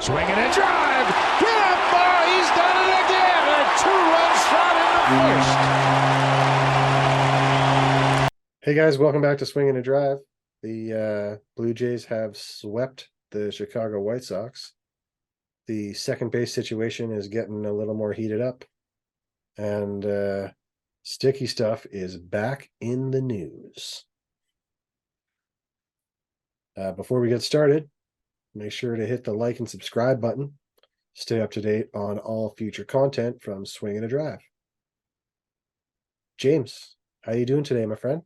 Swinging a drive. Get up, bar. He's done it again. A two-run shot in the first. Hey guys, welcome back to Swinging a Drive. The Blue Jays have swept the Chicago White Sox. The second base situation is getting a little more heated up, and sticky stuff is back in the news. Before we get started, make sure to hit the like and subscribe button. Stay up to date on all future content from Swinging a Drive. James, how you doing today, my friend?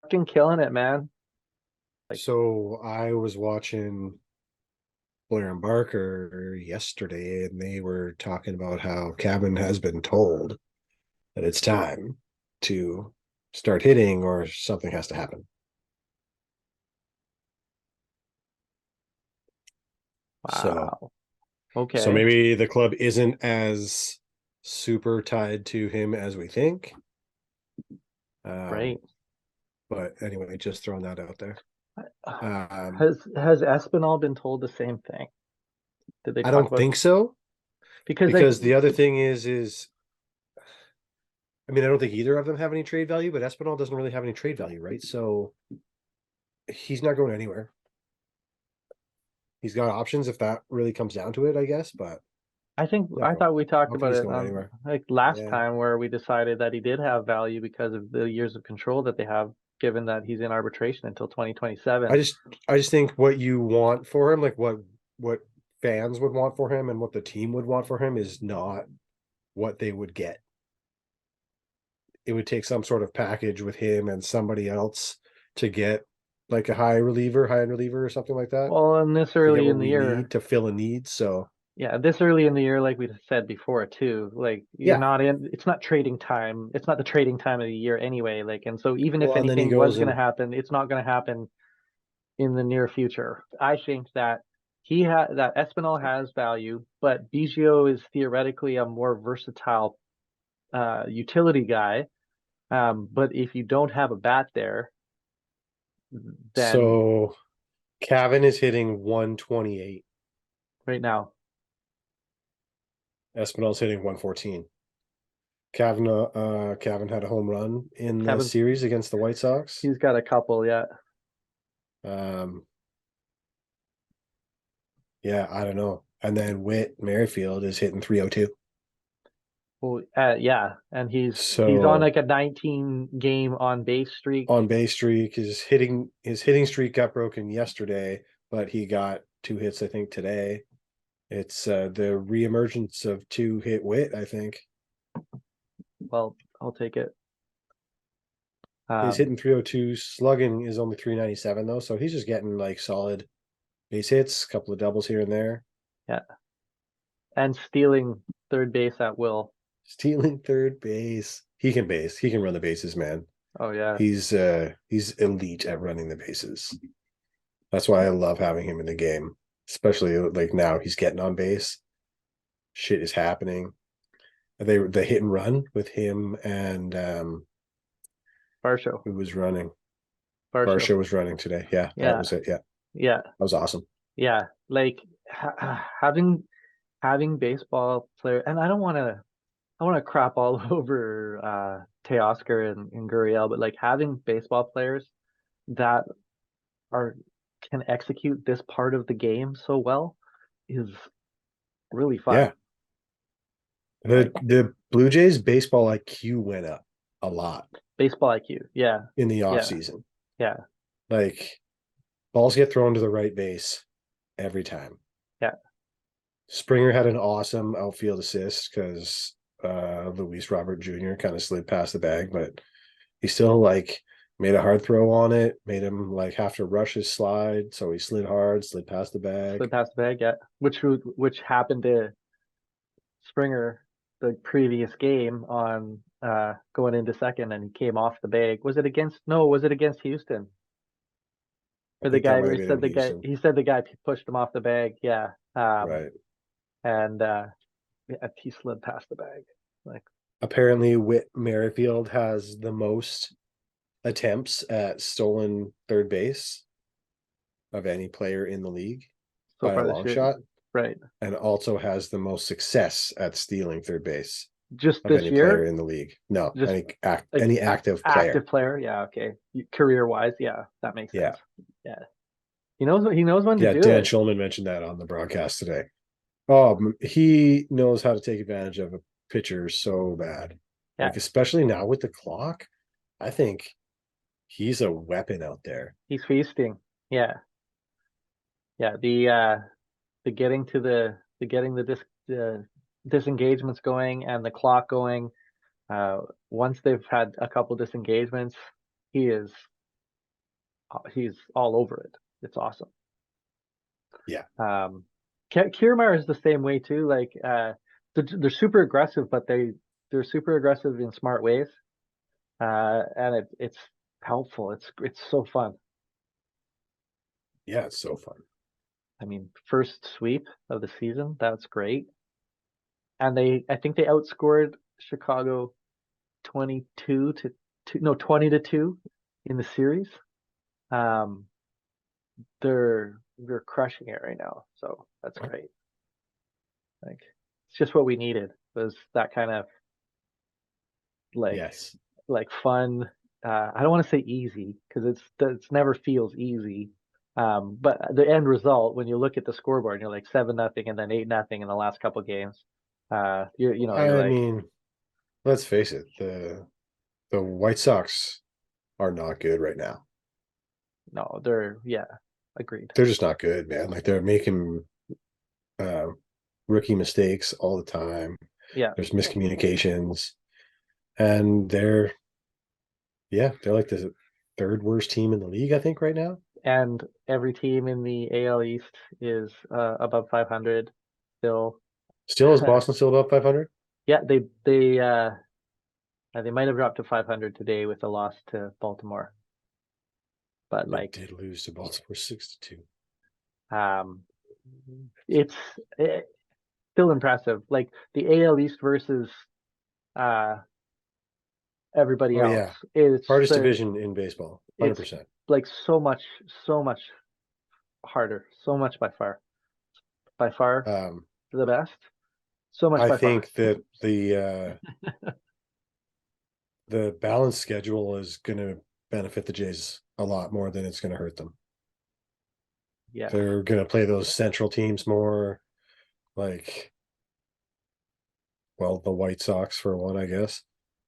Fucking killing it, man. So I was watching Blair and Barker yesterday, and they were talking about how Cavan has been told that it's time to start hitting or something has to happen. Wow. Okay. So maybe the club isn't as super tied to him as we think. Right. But anyway, just throwing that out there. Has Espinal been told the same thing? Did they? I don't think so. Because the other thing is I mean, I don't think either of them have any trade value, but Espinal doesn't really have any trade value, right? So he's not going anywhere. He's got options if that really comes down to it, I guess. But I thought we talked about it like last time, where we decided that he did have value because of the years of control that they have, given that he's in arbitration until 2027. I just think what you want for him, like what fans would want for him and what the team would want for him, is not what they would get. It would take some sort of package with him and somebody else to get like a high-end reliever or something like that. Well, and this early in the year to fill a need. So yeah, this early in the year, like we said before too, like it's not trading time. It's not the trading time of the year anyway. Like, and so even if anything was going to happen, it's not going to happen in the near future. I think that that Espinal has value, but Biggio is theoretically a more versatile utility guy. But if you don't have a bat there, then so Cavan is hitting 128 right now. Espinal's hitting 114. Cavan had a home run in the series against the White Sox. He's got a couple, yeah. Yeah, I don't know. And then Whit Merrifield is hitting 302. Well, yeah, and he's on like a 19 game on base streak. His hitting streak got broken yesterday, but he got 2 hits, I think, today. It's the reemergence of 2-hit Whit, I think. Well, I'll take it. He's hitting 302. Slugging is only 397 though, so he's just getting like solid base hits, a couple of doubles here and there. Yeah, and stealing third base at will. Stealing third base. He can base. He can run the bases, man. Oh yeah. He's elite at running the bases. That's why I love having him in the game. Especially like now he's getting on base. Shit is happening. The hit and run with him and Barshow. Who was running? Barshow was running today. Yeah, that was it. Yeah. Yeah. That was awesome. Yeah. Like having baseball player, and I want to crap all over Teoscar and Gurriel, but like having baseball players that can execute this part of the game so well is really fun. Yeah. The Blue Jays baseball IQ went up a lot. Baseball IQ, yeah. In the off season. Yeah. Like balls get thrown to the right base every time. Yeah. Springer had an awesome outfield assist because Luis Robert Jr. kind of slid past the bag, but he still like made a hard throw on it, made him like have to rush his slide, so he slid past the bag. Yeah. Which happened to Springer the previous game on going into second, and he came off the bag. Was it against Houston? Or the guy where he said the guy pushed him off the bag. Yeah. Right. And he slid past the bag. Like apparently Whit Merrifield has the most attempts at stolen third base of any player in the league by a long shot. Right. and also has the most success at stealing third base Just of this any player year? in the league. No, Just like any active active player. player? Yeah, okay. Career wise, yeah, that makes Yeah. sense. Yeah. He knows when to Yeah, do Dan it. Schulman mentioned that on the broadcast today. Oh, he knows how to take advantage of a pitcher so bad. Yeah. Like, especially now with the clock, I think he's a weapon out there. He's feasting. Yeah. Yeah. The getting to the getting the disengagements going and the clock going. Once they've had a couple disengagements, he is he's all over it. It's awesome. Yeah. Kiermaier is the same way too. Like they're super aggressive, but they're super aggressive in smart ways. And it's helpful. It's so fun. Yeah, it's so fun. I mean, first sweep of the season, that's great. And I think they outscored Chicago 22 to 2, no, 20 to 2 in the series. Um, they're crushing it right now, so that's great. Like it's just what we needed was that kind of like yes, like fun. I don't want to say easy because it's never feels easy. But the end result, when you look at the scoreboard, and you're like 7-0 and then 8-0 in the last couple games. You're I like, mean, let's face it, the White Sox are not good right now. no, agreed. They're just not good, man. Like they're making uh, rookie mistakes all the time. Yeah, There's miscommunications, and they're like the third worst team in the league, I think, right now. and every team in the AL East is above 500 still. Still, is Boston still above 500? Yeah, they might have dropped to 500 today with a loss to Baltimore. But They like, did lose to Baltimore 6-2. um, it's still impressive. Like the AL East versus uh everybody Oh else. yeah, hardest division in baseball, It's 100%. like so much harder, so much by far the best, so much I by far. think that the balanced schedule is going to benefit the Jays a lot more than it's going to hurt them. Yes. They're going to play those central teams more, like, well, the White Sox for one, I guess.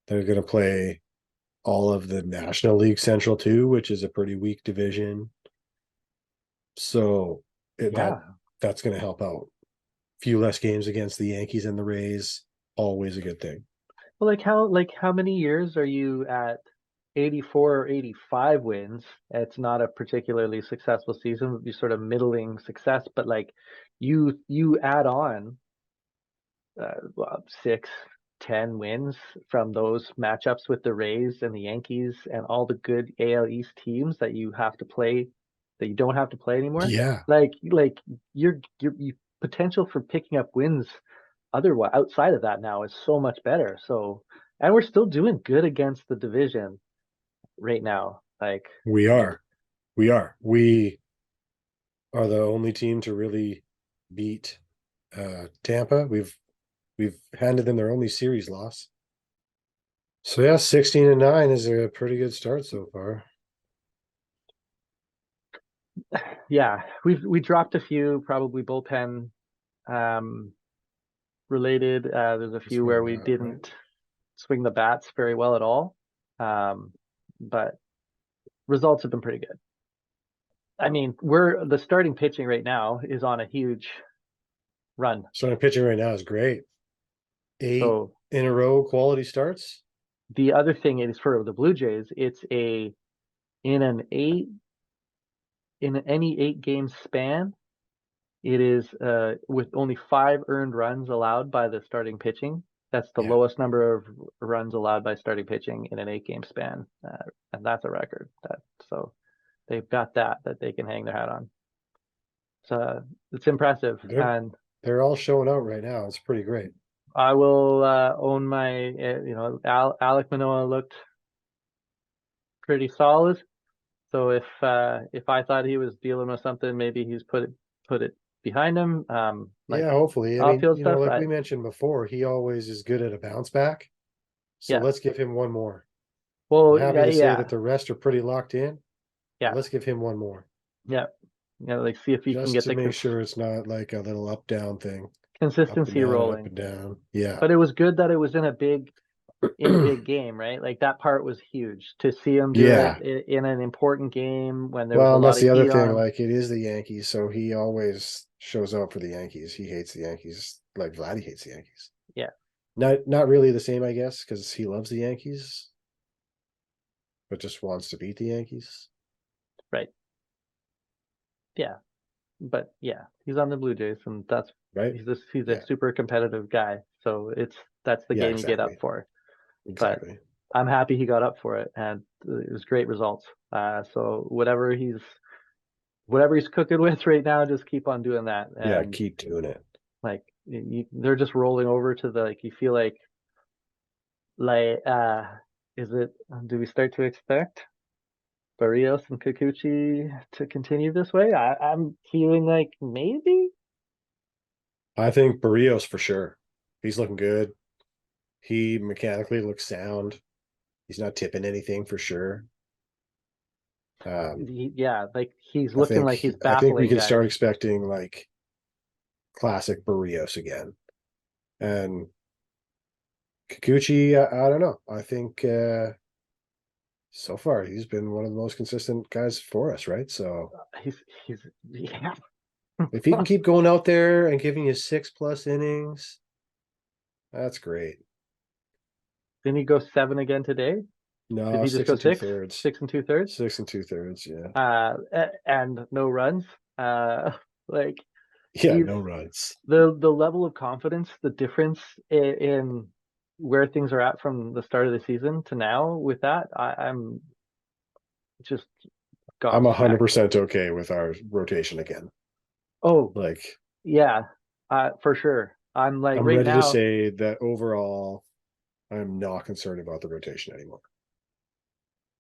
They're going to play all of the National League Central too, which is a pretty weak division. So Yeah. that's going to help out. Few less games against the Yankees and the Rays, always a good thing. Well, how many years are you at 84 or 85 wins? It's not a particularly successful season, it would be sort of middling success, but like you add on well, 6, 10 wins from those matchups with the Rays and the Yankees and all the good AL East teams that you have to play that you don't have to play anymore. Yeah. Like your potential for picking up wins otherwise outside of that now is so much better. So and we're still doing good against the division right now. Like We are. We are. We are the only team to really beat Tampa. We've handed them their only series loss. So yeah, 16-9 is a pretty good start so far. yeah, we dropped a few probably bullpen um related. There's a few where we didn't swing the bats very well at all. But results have been pretty good. I mean, the starting pitching right now is on a huge run. Starting pitching right now is great. 8 So in a row quality starts. the other thing is for the Blue Jays, it's in an eight in any 8 game span, it is with only 5 earned runs allowed by the starting pitching. That's the lowest number of runs allowed by starting pitching in an 8 game span, and that's a record. So they've got that they can hang their hat on. So it's impressive, and they're all showing out right now. It's pretty great. I will own my. Alek Manoah looked pretty solid. So if I thought he was dealing with something, maybe he's put it behind him. Yeah, hopefully. I mean, outfield stuff. like we mentioned before, he always is good at a bounce back. So Yeah. let's give him one more. Well, I'm happy to say yeah. that the rest are pretty locked in. Yeah. Let's give him one more. Yeah. Yeah, like see if he can get to make sure it's not like a little up down thing. Consistency up and down, rolling. Up and down. Yeah. But it was good that it was in a big game, right? Like that part was huge to see him do it in an important game when there was a lot that's of the other heat thing. on. Like it is the Yankees, so he always shows up for the Yankees. He hates the Yankees, like Vladdy hates the Yankees. Yeah. Not really the same, I guess, because he loves the Yankees, but just wants to beat the Yankees. Right. Yeah. But yeah, he's on the Blue Jays, and that's right. He's a super competitive guy, so that's the game you get up for. Exactly. But I'm happy he got up for it, and it was great results. So whatever he's cooking with right now, just keep on doing that. And keep doing it. Like they're just rolling over to the you feel like is it? Do we start to expect Barrios and Kikuchi to continue this way? I'm feeling like maybe. I think Barrios for sure. He's looking good. He mechanically looks sound. He's not tipping anything for sure. Like he's looking like he's baffling. I think we can start expecting like classic Barrios again. And Kikuchi, I don't know. I think so far he's been one of the most consistent guys for us, right? So he's yeah. If he can keep going out there and giving you 6+ innings, that's great. Didn't he go 7 again today? No, did he just go 6? 6 2/3. 6 2/3, yeah. And no runs. Like no runs. The level of confidence, the difference in where things are at from the start of the season to now with that, I'm just I'm 100% okay with our rotation again. Oh, like yeah, for sure. I'm ready to say that overall, I'm not concerned about the rotation anymore.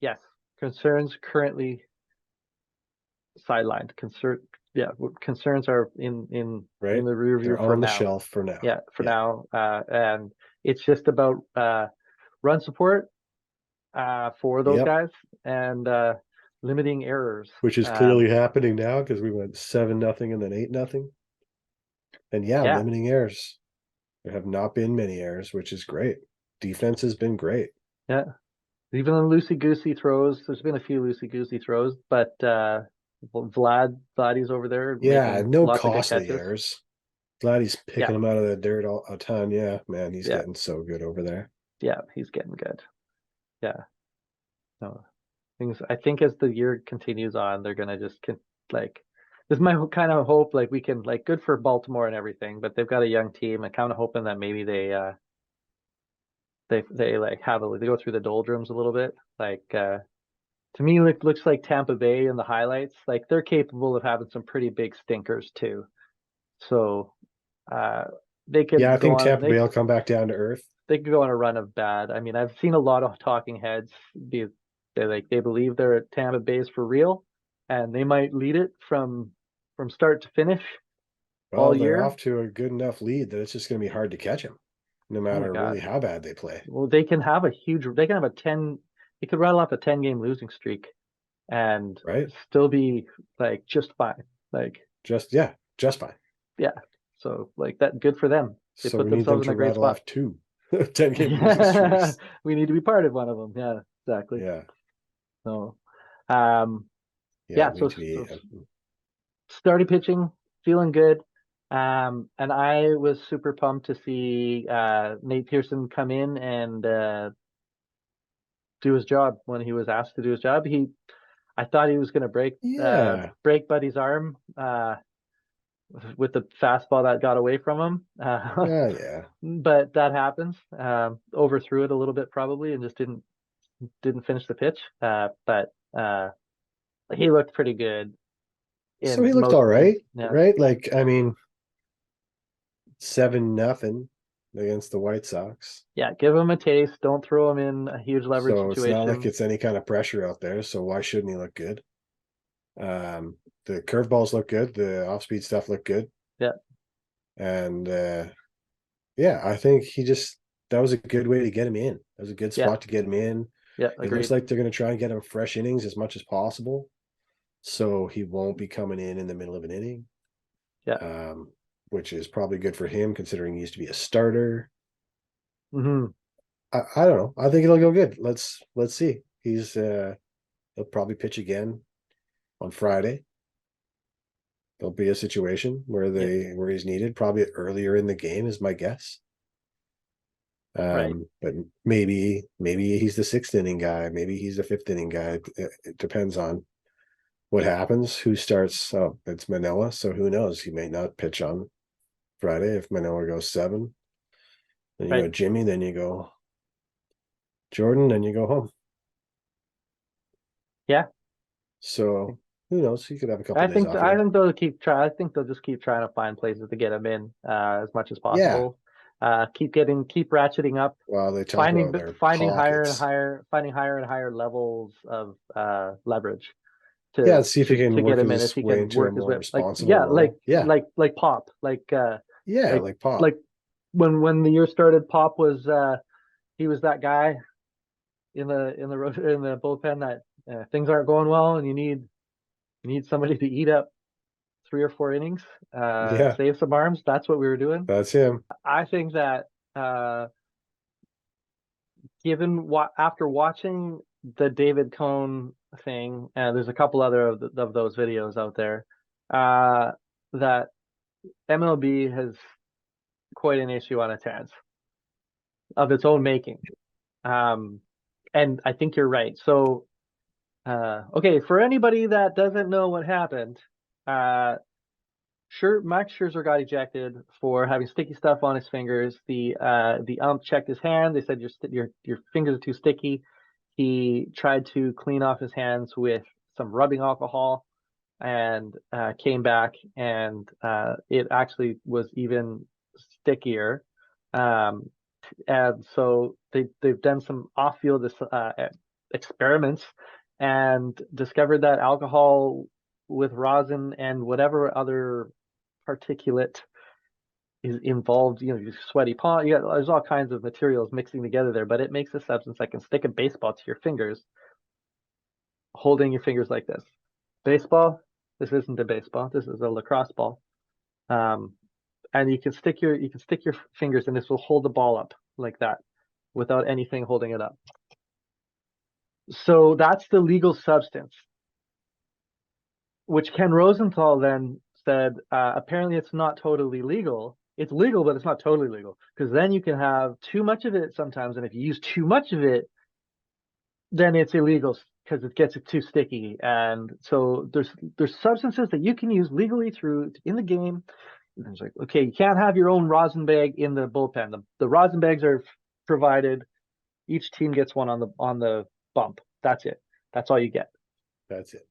Yes, concerns currently sidelined. Concerns are in the rear view. They're on the shelf for now. Yeah, for now, and it's just about run support for those guys and limiting errors, which is clearly happening now because we went 7-0 and then 8-0. And limiting errors. There have not been many errors, which is great. Defense has been great. Yeah, even the loosey-goosey throws. There's been a few loosey-goosey throws, but Vladdy's over there. Yeah, no costly errors. Vladdy's picking them out of the dirt a ton. Yeah, man, he's getting so good over there. Yeah, he's getting good. Yeah. No, things. I think as the year continues on, they're gonna just this is my kind of hope. Like we can good for Baltimore and everything, but they've got a young team. I'm kind of hoping that maybe they go through the doldrums a little bit. To me, it looks like Tampa Bay in the highlights. Like they're capable of having some pretty big stinkers too. So they could. Yeah, I think Tampa Bay will come back down to earth. They could go on a run of bad. I mean, I've seen a lot of talking heads they believe they're at Tampa Bay's for real, and they might lead it from start to finish. Well, they're off to a good enough lead that it's just going to be hard to catch them, no matter really how bad they play. Well, they can have a 10. They could rattle off a 10-game losing streak, and still be just fine. Just fine. Yeah. So that good for them. They put themselves in a great spot. 2 10-game losing streaks. We need to be part of one of them. Yeah, exactly. Yeah. So, so starting pitching, feeling good. And I was super pumped to see Nate Pearson come in and do his job when he was asked to do his job. I thought he was going to break Buddy's arm with the fastball that got away from him. But that happens. Overthrew it a little bit probably and just didn't finish the pitch. But he looked pretty good. So he looked all right, right? I mean, 7-0 against the White Sox. Yeah, give him a taste. Don't throw him in a huge leverage situation. It's not like it's any kind of pressure out there. So why shouldn't he look good? The the curveballs look good. The off-speed stuff looked good. Yeah. And yeah, I think that was a good way to get him in. That was a good spot to get him in. Yeah, it looks like they're going to try and get him fresh innings as much as possible, so he won't be coming in the middle of an inning. Yeah. Which is probably good for him considering he used to be a starter. Mm-hmm. I don't know. I think it'll go good. Let's see. He'll probably pitch again on Friday. There'll be a situation where where he's needed, probably earlier in the game is my guess. Right. But maybe he's the 6th inning guy. Maybe he's the 5th inning guy. It depends on what happens. Who starts? Oh, it's Manila, so who knows? He may not pitch on Friday if Manila goes 7. Then you go Jimmy, then you go Jordan, then you go home. Yeah. So who knows? He could have a couple days off. I think they'll keep trying. I think they'll just keep trying to find places to get him in as much as possible. Yeah. Keep ratcheting up. Well, they talk about their finding higher and higher levels of leverage. See if he can work his way into a more responsible role. Like Pop, like Pop. Like when the year started, Pop was he was that guy in the bullpen that things aren't going well and you need somebody to eat up 3 or 4 innings, save some arms. That's what we were doing. That's him. I think that given after watching the David Cohn thing, and there's a couple other of those videos out there, that MLB has quite an issue on its hands of its own making. And I think you're right. So, okay, for anybody that doesn't know what happened, Max Scherzer got ejected for having sticky stuff on his fingers. The ump checked his hand. They said your fingers are too sticky. He tried to clean off his hands with some rubbing alcohol and came back, and it actually was even stickier. And so they've done some off-field experiments and discovered that alcohol with rosin and whatever other particulate is involved, your sweaty palm, there's all kinds of materials mixing together there, but it makes a substance that can stick a baseball to your fingers, holding your fingers like this. Baseball, this isn't a baseball, this is a lacrosse ball. And you can stick your fingers and this will hold the ball up like that without anything holding it up. So that's the legal substance, which Ken Rosenthal then said, apparently it's not totally legal. It's legal, but it's not totally legal, because then you can have too much of it sometimes. And if you use too much of it, then it's illegal because it gets too sticky. And so there's substances that you can use legally in the game. And it's like, okay, you can't have your own rosin bag in the bullpen. The rosin bags are provided. Each team gets one on the bump. That's it. That's all you get. That's it.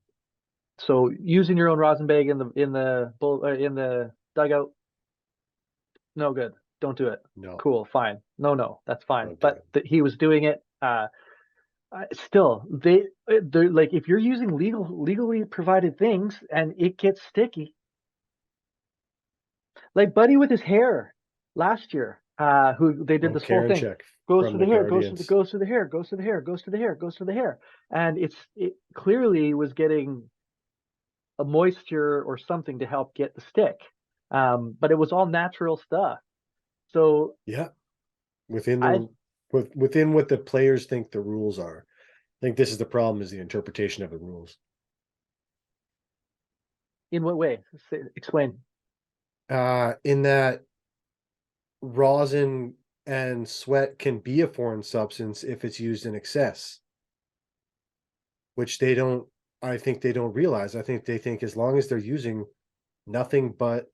So using your own rosin bag in the dugout, no good. Don't do it. No. Cool. Fine. No, that's fine. But he was doing it. Still, they're like, if you're using legally provided things and it gets sticky, like Buddy with his hair last year, who they did this whole thing. Goes to the hair, goes to the hair, goes to the hair, goes to the hair, goes to the hair. And it clearly was getting a moisture or something to help get the stick. But it was all natural stuff. So yeah, within what the players think the rules are. I think this is the problem, is the interpretation of the rules. In what way? Explain. In that rosin and sweat can be a foreign substance if it's used in excess, which I think they don't realize. I think they think as long as they're using nothing but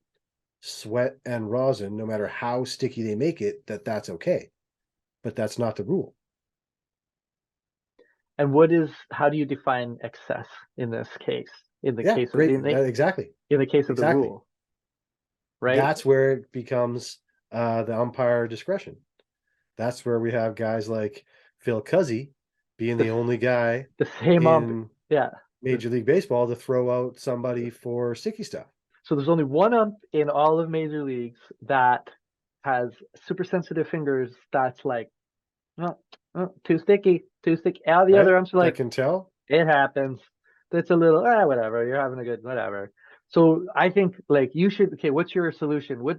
sweat and rosin, no matter how sticky they make it, that's okay. But that's not the rule. And how do you define excess in this case? Exactly. In the case of the rule. Right? That's where it becomes the umpire discretion. That's where we have guys like Phil Cuzzy being the only guy the same ump. Yeah. Major League Baseball to throw out somebody for sticky stuff. So there's only one ump in all of major leagues that has super sensitive fingers. That's like, oh, too sticky, too sticky. All the other umps are like, I can tell. It happens. That's a little, whatever. You're having a good, whatever. So I think like you should. Okay, what's your solution? What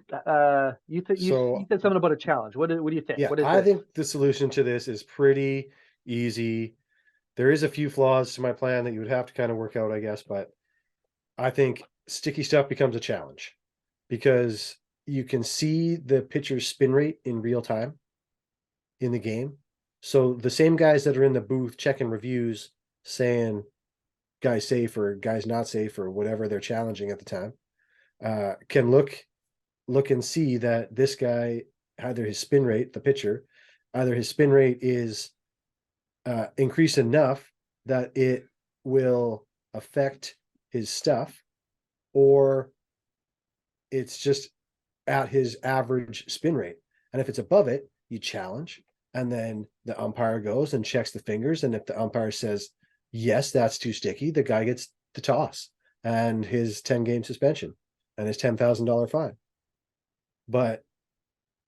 you said something about a challenge. What do you think? Yeah, What is I this? think the solution to this is pretty easy. There is a few flaws to my plan that you would have to kind of work out, I guess, but I think sticky stuff becomes a challenge because you can see the pitcher's spin rate in real time in the game. So the same guys that are in the booth checking reviews saying guys safe or guys not safe or whatever they're challenging at the time can look and see that this guy, either his spin rate, the pitcher, either his spin rate is increased enough that it will affect his stuff, or it's just at his average spin rate. And if it's above it, you challenge, and then the umpire goes and checks the fingers. And if the umpire says, yes, that's too sticky, the guy gets the toss and his 10-game suspension and his $10,000 fine. But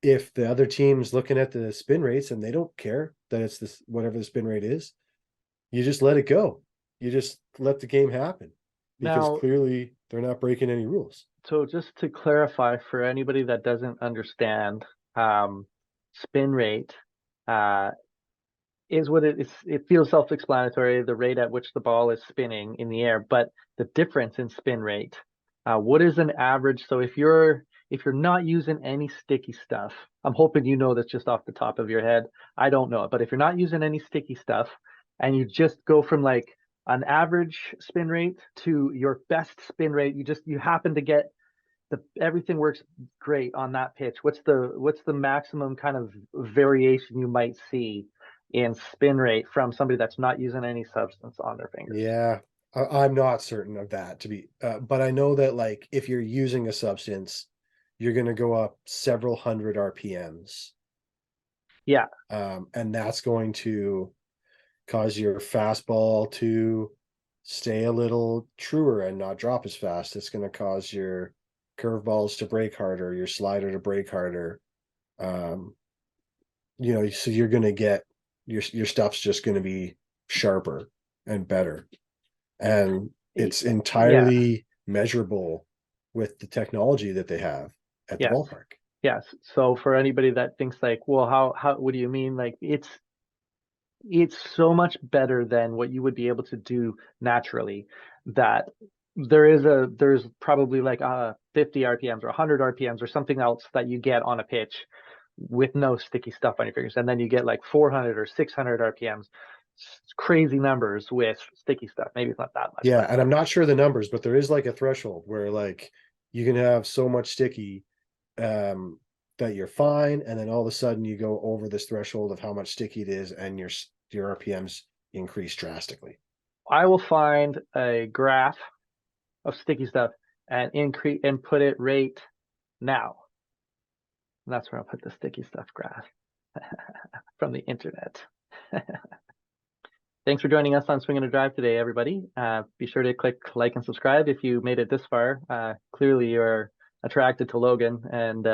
if the other team's looking at the spin rates and they don't care that it's this whatever the spin rate is, you just let it go. You just let the game happen because clearly they're not breaking any rules. So just to clarify for anybody that doesn't understand, spin rate is what it is. It feels self-explanatory, the rate at which the ball is spinning in the air, but the difference in spin rate, what is an average? So if you're not using any sticky stuff, I'm hoping you know this just off the top of your head. I don't know it, but if you're not using any sticky stuff and you just go from like an average spin rate to your best spin rate, you happen to get everything works great on that pitch. What's the maximum kind of variation you might see in spin rate from somebody that's not using any substance on their fingers? Yeah, I'm not certain of that but I know that like if you're using a substance, you're going to go up several hundred RPMs. Yeah. And that's going to cause your fastball to stay a little truer and not drop as fast. It's going to cause your curveballs to break harder, your slider to break harder. So you're going to get your stuff's just going to be sharper and better. And it's entirely measurable with the technology that they have at the ballpark. Yes. So for anybody that thinks like, well, how what do you mean? Like it's so much better than what you would be able to do naturally, that there's probably like 50 RPMs or 100 RPMs or something else that you get on a pitch with no sticky stuff on your fingers, and then you get like 400 or 600 RPMs. It's crazy numbers with sticky stuff. Maybe it's not that much. Yeah, and I'm not sure the numbers, but there is like a threshold where like you can have so much sticky that you're fine, and then all of a sudden you go over this threshold of how much sticky it is, and your RPMs increase drastically. I will find a graph of sticky stuff and increase and put it right now. And that's where I'll put the sticky stuff graph from the internet. Thanks for joining us on Swing and a Drive today, everybody. Be sure to click like and subscribe if you made it this far. Clearly you're attracted to Logan and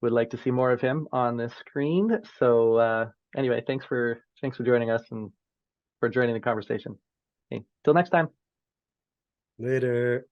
would like to see more of him on the screen. So anyway, thanks for joining us and for joining the conversation. Okay, till next time. Later.